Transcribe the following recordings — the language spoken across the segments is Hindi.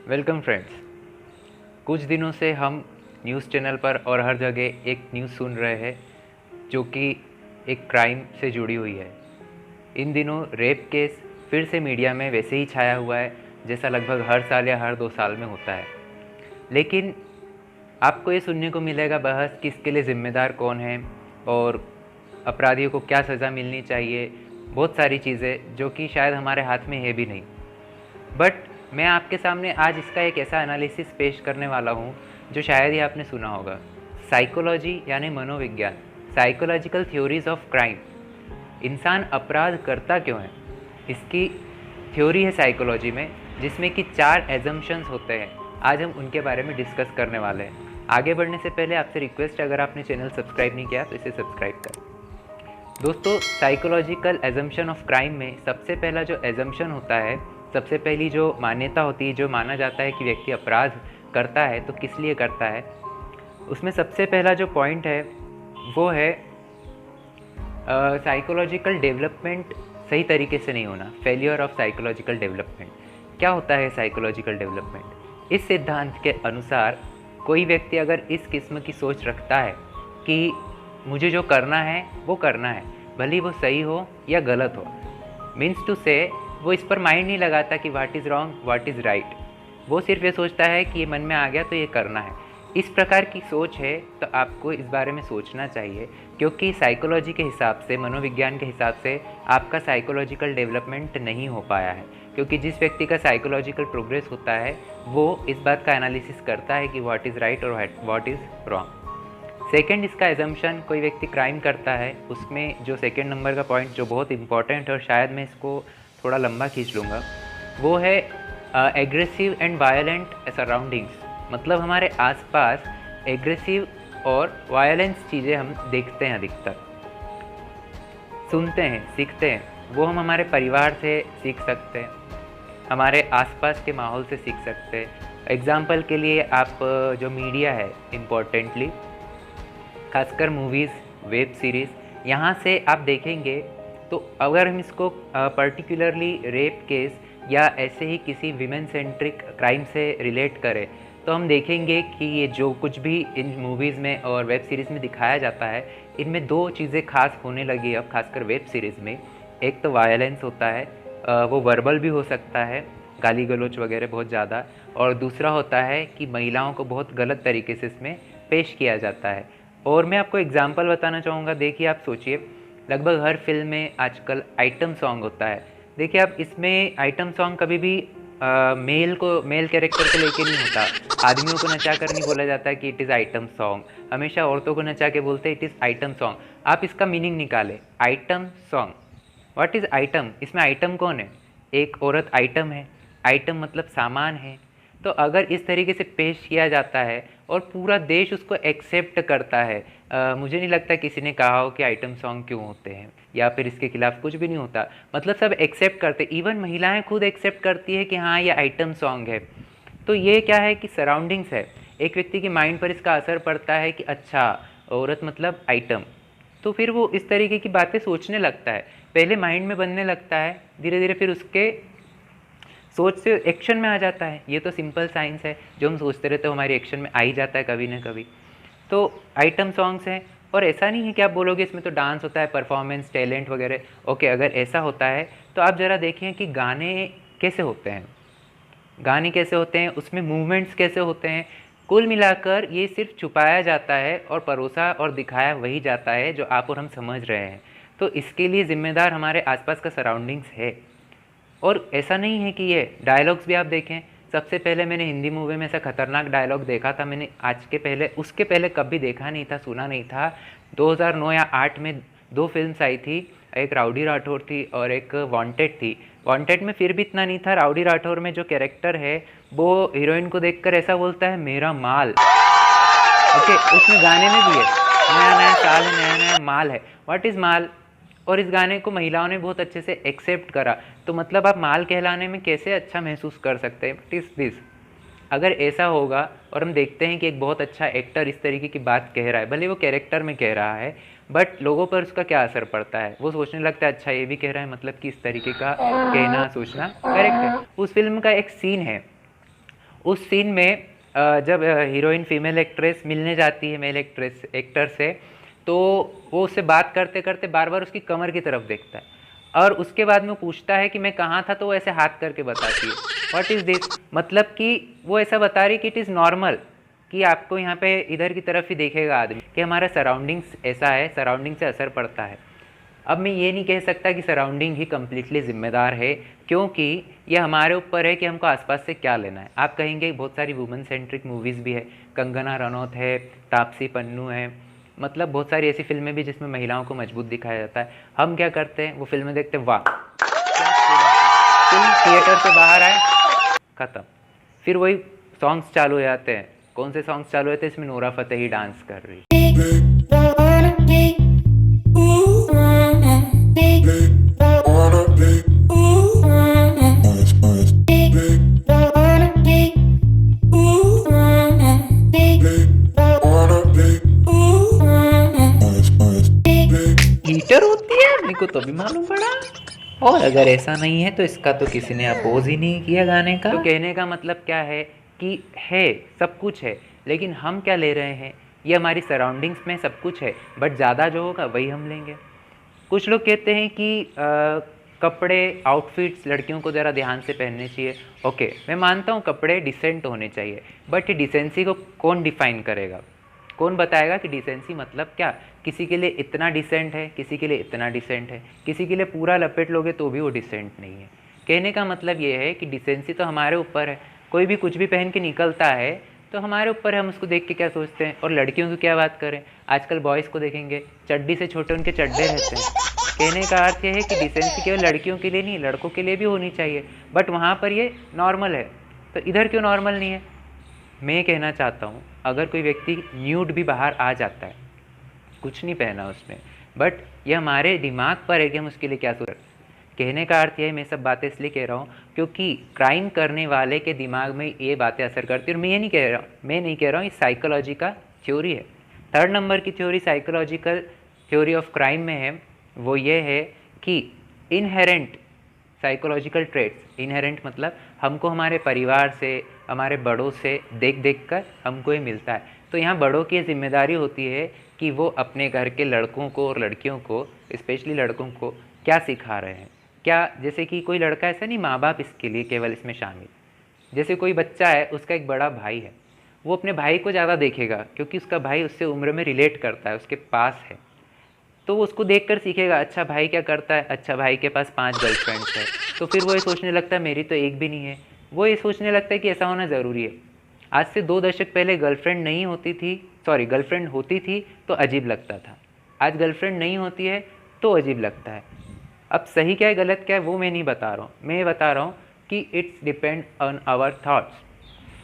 Welcome friends. कुछ दिनों से हम न्यूज़ चैनल पर और हर जगह एक न्यूज़ सुन रहे हैं जो कि एक क्राइम से जुड़ी हुई है। इन दिनों रेप केस फिर से मीडिया में वैसे ही छाया हुआ है जैसा लगभग हर साल या हर 2 साल में होता है। लेकिन आपको ये सुनने को मिलेगा बहस कि इसके लिए ज़िम्मेदार कौन है और अपराधियों को क्या सज़ा मिलनी चाहिए, बहुत सारी चीज़ें जो कि शायद हमारे हाथ में है भी नहीं। बट मैं आपके सामने आज इसका एक ऐसा एनालिसिस पेश करने वाला हूँ जो शायद ही आपने सुना होगा। साइकोलॉजी यानी मनोविज्ञान, साइकोलॉजिकल थ्योरीज ऑफ क्राइम। इंसान अपराध करता क्यों है, इसकी थ्योरी है साइकोलॉजी में, जिसमें कि 4 एजम्पशंस होते हैं। आज हम उनके बारे में डिस्कस करने वाले हैं। आगे बढ़ने से पहले आपसे रिक्वेस्ट, अगर आपने चैनल सब्सक्राइब नहीं किया तो इसे सब्सक्राइब करें। दोस्तों, साइकोलॉजिकल एजम्पशन ऑफ क्राइम में सबसे पहला जो एजम्पशन होता है, सबसे पहली जो मान्यता होती है, जो माना जाता है कि व्यक्ति अपराध करता है तो किस लिए करता है, उसमें सबसे पहला जो पॉइंट है वो है साइकोलॉजिकल डेवलपमेंट सही तरीके से नहीं होना, फेलियर ऑफ साइकोलॉजिकल डेवलपमेंट। क्या होता है साइकोलॉजिकल डेवलपमेंट? इस सिद्धांत के अनुसार कोई व्यक्ति अगर इस किस्म की सोच रखता है कि मुझे जो करना है वो करना है, भले वो सही हो या गलत हो, मीन्स टू से वो इस पर माइंड नहीं लगाता कि what is wrong what is right. वो सिर्फ ये सोचता है कि ये मन में आ गया तो ये करना है। इस प्रकार की सोच है तो आपको इस बारे में सोचना चाहिए, क्योंकि साइकोलॉजी के हिसाब से, मनोविज्ञान के हिसाब से आपका साइकोलॉजिकल डेवलपमेंट नहीं हो पाया है। क्योंकि जिस व्यक्ति का साइकोलॉजिकल प्रोग्रेस होता है वो इस बात का एनालिसिस करता है कि व्हाट इज़ राइट और व्हाट इज़ रॉन्ग। सेकेंड, इसका एजम्पशन, कोई व्यक्ति क्राइम करता है, उसमें जो सेकेंड नंबर का पॉइंट जो बहुत इंपॉर्टेंट है और शायद मैं इसको थोड़ा लंबा खींच लूँगा, वो है एग्रेसिव एंड वायलेंट सराउंडिंग्स। मतलब हमारे आसपास एग्रेसिव और वायलेंस चीज़ें हम देखते हैं, अधिकतर सुनते हैं, सीखते हैं। वो हम हमारे परिवार से सीख सकते हैं, हमारे आसपास के माहौल से सीख सकते हैं। एग्जाम्पल के लिए आप जो मीडिया है, इम्पोर्टेंटली खासकर मूवीज़, वेब सीरीज़, यहाँ से आप देखेंगे तो अगर हम इसको पर्टिकुलरली रेप केस या ऐसे ही किसी विमेन सेंट्रिक क्राइम से रिलेट करें तो हम देखेंगे कि ये जो कुछ भी इन मूवीज़ में और वेब सीरीज़ में दिखाया जाता है, इनमें 2 चीज़ें खास होने लगी अब, खासकर वेब सीरीज़ में। एक तो वायलेंस होता है, वो वर्बल भी हो सकता है, गाली गलौच वगैरह बहुत ज़्यादा, और दूसरा होता है कि महिलाओं को बहुत गलत तरीके से इसमें पेश किया जाता है। और मैं आपको एग्जांपल बताना चाहूँगा। देखिए, आप सोचिए, लगभग हर फिल्म में आजकल आइटम सॉन्ग होता है। देखिए, आप इसमें आइटम सॉन्ग कभी भी मेल कैरेक्टर को लेके नहीं होता। आदमियों को नचा कर नहीं बोला जाता कि इट इज़ आइटम सॉन्ग, हमेशा औरतों को नचा के बोलते हैं इट इज़ आइटम सॉन्ग। आप इसका मीनिंग निकालें, item song, what is item? इसमें आइटम कौन है? एक औरत आइटम है, आइटम मतलब सामान है। तो अगर इस तरीके से पेश किया जाता है और पूरा देश उसको एक्सेप्ट करता है, मुझे नहीं लगता किसी ने कहा हो कि आइटम सॉन्ग क्यों होते हैं या फिर इसके खिलाफ कुछ भी नहीं होता। मतलब सब एक्सेप्ट करते, इवन महिलाएं खुद एक्सेप्ट करती है कि हाँ ये आइटम सॉन्ग है। तो ये क्या है कि सराउंडिंग्स है, एक व्यक्ति के माइंड पर इसका असर पड़ता है कि अच्छा औरत मतलब आइटम, तो फिर वो इस तरीके की बातें सोचने लगता है। पहले माइंड में बनने लगता है, धीरे धीरे फिर उसके सोच से एक्शन में आ जाता है। ये तो सिंपल साइंस है, जो हम सोचते रहते हो हमारी एक्शन में आ ही जाता है कभी ना कभी। तो आइटम सॉन्ग्स हैं, और ऐसा नहीं है कि आप बोलोगे इसमें तो डांस होता है, परफॉर्मेंस, टैलेंट वगैरह। ओके, अगर ऐसा होता है तो आप ज़रा देखें कि गाने कैसे होते हैं, गाने कैसे होते हैं, उसमें मूवमेंट्स कैसे होते हैं। कुल मिलाकर ये सिर्फ छुपाया जाता है और परोसा और दिखाया वही जाता है जो आप और हम समझ रहे हैं। तो इसके लिए ज़िम्मेदार हमारे आसपास का सराउंडिंग्स है। और ऐसा नहीं है कि ये डायलॉग्स भी आप देखें, सबसे पहले मैंने हिंदी मूवी में ऐसा खतरनाक डायलॉग देखा था, मैंने आज के पहले, उसके पहले कभी देखा नहीं था, सुना नहीं था। 2009 या 8 में 2 फिल्म्स आई थी, एक राउडी राठौर थी और एक वांटेड थी। वांटेड में फिर भी इतना नहीं था, राउडी राठौर में जो कैरेक्टर है वो हीरोइन को देखकर ऐसा बोलता है मेरा माल। ओके, उसमें गाने में भी है, नया नया साल है, नया नया माल है, व्हाट इज़ माल। और इस गाने को महिलाओं ने बहुत अच्छे से एक्सेप्ट करा। तो मतलब आप माल कहलाने में कैसे अच्छा महसूस कर सकते हैं, व्हाट इज़ दिस। अगर ऐसा होगा और हम देखते हैं कि एक बहुत अच्छा एक्टर इस तरीके की बात कह रहा है, भले वो कैरेक्टर में कह रहा है, बट लोगों पर उसका क्या असर पड़ता है, वो सोचने लगता है अच्छा ये भी कह रहा है, मतलब कि इस तरीके का कहना सोचना करेक्ट है। उस फिल्म का एक सीन है, उस सीन में जब हीरोइन फीमेल एक्ट्रेस मिलने जाती है मेल एक्टर से, तो वो उससे बात करते करते बार बार उसकी कमर की तरफ देखता है और उसके बाद में पूछता है कि मैं कहाँ था, तो वो ऐसे हाथ करके बताती है व्हाट इज़ दिस, मतलब कि वो ऐसा बता रही कि इट इज़ नॉर्मल कि आपको यहाँ पे इधर की तरफ ही देखेगा आदमी, कि हमारा सराउंडिंग्स ऐसा है, सराउंडिंग से असर पड़ता है। अब मैं ये नहीं कह सकता कि सराउंडिंग ही कम्प्लीटली ज़िम्मेदार है, क्योंकि ये हमारे ऊपर है कि हमको आसपास से क्या लेना है। आप कहेंगे बहुत सारी वुमेन सेंट्रिक मूवीज़ भी है, कंगना रनौत है, तापसी पन्नू है, मतलब बहुत सारी ऐसी फिल्में भी जिसमें महिलाओं को मजबूत दिखाया जाता है। हम क्या करते हैं, वो फिल्में देखते हैं, वाह फिल्म थिएटर से बाहर आए, ख़त्म, फिर वही सॉन्ग्स चालू हो जाते हैं। कौन से सॉन्ग्स चालू होते हैं? इसमें नूरा फतेही डांस कर रही है। हीटर होती है, मेरे को तो भी मालूम पड़ा। और अगर ऐसा नहीं है तो इसका तो किसी ने अपोज ही नहीं किया गाने का। तो कहने का मतलब क्या है कि है, सब कुछ है, लेकिन हम क्या ले रहे हैं, ये हमारी सराउंडिंग्स में सब कुछ है, बट ज़्यादा जो होगा वही हम लेंगे। कुछ लोग कहते हैं कि कपड़े, आउटफिट्स लड़कियों को ज़रा ध्यान से पहनने चाहिए। ओके, मैं मानता हूँ कपड़े डिसेंट होने चाहिए, बट डिसेंसी को कौन डिफ़ाइन करेगा? कौन बताएगा कि डिसेंसी मतलब क्या? किसी के लिए इतना डिसेंट है, किसी के लिए इतना डिसेंट है, किसी के लिए पूरा लपेट लोगे तो भी वो डिसेंट नहीं है। कहने का मतलब ये है कि डिसेंसी तो हमारे ऊपर है। कोई भी कुछ भी पहन के निकलता है तो हमारे ऊपर है, हम उसको देख के क्या सोचते हैं। और लड़कियों की क्या बात करें, आजकल बॉयज़ को देखेंगे चड्डी से छोटे उनके चड्डे रहते हैं। कहने का अर्थ ये है कि डिसेंसी केवल लड़कियों के लिए नहीं, लड़कों के लिए भी होनी चाहिए, बट वहाँ पर ये नॉर्मल है, तो इधर क्यों नॉर्मल नहीं है? मैं कहना चाहता हूँ, अगर कोई व्यक्ति न्यूड भी बाहर आ जाता है, कुछ नहीं पहना उसने, बट ये हमारे दिमाग पर है कि हम उसके लिए क्या सोच। कहने का अर्थ ये है, मैं सब बातें इसलिए कह रहा हूँ क्योंकि क्राइम करने वाले के दिमाग में ये बातें असर करती है। और मैं नहीं कह रहा हूँ, ये साइकोलॉजी का थ्योरी है। 3rd नंबर की theory psychological theory of crime में है, वो ये है कि इनहेरेंट साइकोलॉजिकल ट्रेट्स, इनहेरेंट मतलब हमको हमारे परिवार से, हमारे बड़ों से देख कर हमको ये मिलता है। तो यहाँ बड़ों की जिम्मेदारी होती है कि वो अपने घर के लड़कों को और लड़कियों को, स्पेशली लड़कों को, क्या सिखा रहे हैं। क्या, जैसे कि कोई लड़का, ऐसा नहीं माँ बाप इसके लिए केवल इसमें शामिल, जैसे कोई बच्चा है, उसका एक बड़ा भाई है, वो अपने भाई को ज़्यादा देखेगा क्योंकि उसका भाई उससे उम्र में रिलेट करता है, उसके पास है, तो वो उसको देखकर सीखेगा। अच्छा भाई क्या करता है, अच्छा भाई के पास 5 गर्लफ्रेंड्स है, तो फिर वो ये सोचने लगता है मेरी तो एक भी नहीं है। वो ये सोचने लगता है कि ऐसा होना ज़रूरी है। आज से 2 दशक पहले गर्लफ्रेंड होती थी तो अजीब लगता था, आज गर्लफ्रेंड नहीं होती है तो अजीब लगता है। अब सही क्या है गलत क्या है वो मैं नहीं बता रहा हूँ, मैं ये बता रहा हूँ कि it's depend on our thoughts.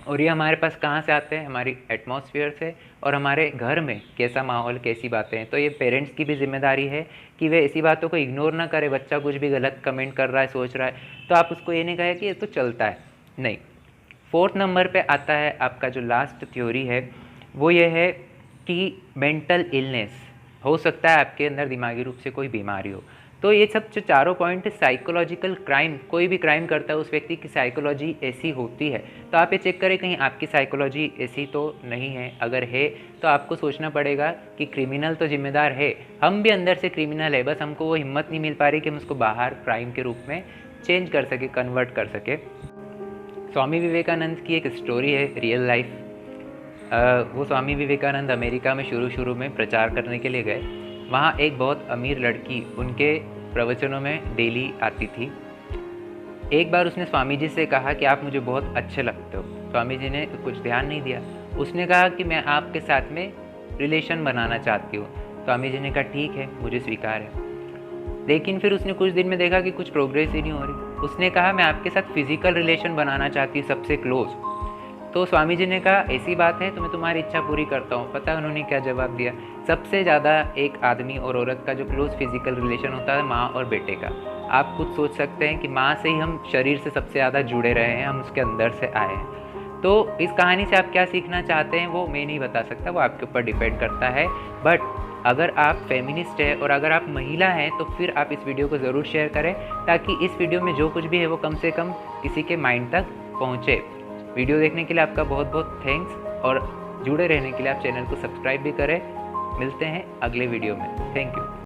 और ये हमारे पास कहाँ से आते हैं, हमारी एटमॉस्फेयर से, और हमारे घर में कैसा माहौल, कैसी बातें हैं। तो ये पेरेंट्स की भी जिम्मेदारी है कि वे ऐसी बातों को इग्नोर ना करें। बच्चा कुछ भी गलत कमेंट कर रहा है, सोच रहा है, तो आप उसको ये नहीं कहें कि ये तो चलता है, नहीं। 4th नंबर पे आता है आपका जो लास्ट थ्योरी है, वो ये है कि मेंटल इलनेस। हो सकता है आपके अंदर दिमागी रूप से कोई बीमारी हो। तो ये सब जो चारों पॉइंट है, साइकोलॉजिकल क्राइम, कोई भी क्राइम करता है उस व्यक्ति की साइकोलॉजी ऐसी होती है। तो आप ये चेक करें कहीं आपकी साइकोलॉजी ऐसी तो नहीं है। अगर है तो आपको सोचना पड़ेगा कि क्रिमिनल तो जिम्मेदार है, हम भी अंदर से क्रिमिनल है, बस हमको वो हिम्मत नहीं मिल पा रही कि हम उसको बाहर क्राइम के रूप में चेंज कर सके, कन्वर्ट कर सके। स्वामी विवेकानंद की एक स्टोरी है, रियल लाइफ। वो स्वामी विवेकानंद अमेरिका में शुरू में प्रचार करने के लिए गए। वहाँ एक बहुत अमीर लड़की उनके प्रवचनों में डेली आती थी। एक बार उसने स्वामी जी से कहा कि आप मुझे बहुत अच्छे लगते हो। स्वामी जी ने कुछ ध्यान नहीं दिया। उसने कहा कि मैं आपके साथ में रिलेशन बनाना चाहती हूँ। स्वामी जी ने कहा ठीक है, मुझे स्वीकार है। लेकिन फिर उसने कुछ दिन में देखा कि कुछ प्रोग्रेस ही नहीं हो रही। उसने कहा मैं आपके साथ फिजिकल रिलेशन बनाना चाहती हूँ, सबसे क्लोज। तो स्वामी जी ने कहा ऐसी बात है तो मैं तुम्हारी इच्छा पूरी करता हूँ। पता है उन्होंने क्या जवाब दिया? सबसे ज़्यादा एक आदमी और औरत का जो क्लोज फिजिकल रिलेशन होता है माँ और बेटे का। आप खुद सोच सकते हैं कि माँ से ही हम शरीर से सबसे ज़्यादा जुड़े रहे हैं, हम उसके अंदर से आए हैं। तो इस कहानी से आप क्या सीखना चाहते हैं वो मैं नहीं बता सकता, वो आपके ऊपर डिपेंड करता है। बट अगर आप फेमिनिस्ट हैं और अगर आप महिला हैं तो फिर आप इस वीडियो को ज़रूर शेयर करें, ताकि इस वीडियो में जो कुछ भी है वो कम से कम किसी के माइंड तक पहुँचे। वीडियो देखने के लिए आपका बहुत बहुत थैंक्स और जुड़े रहने के लिए आप चैनल को सब्सक्राइब भी करें। मिलते हैं अगले वीडियो में। Thank you.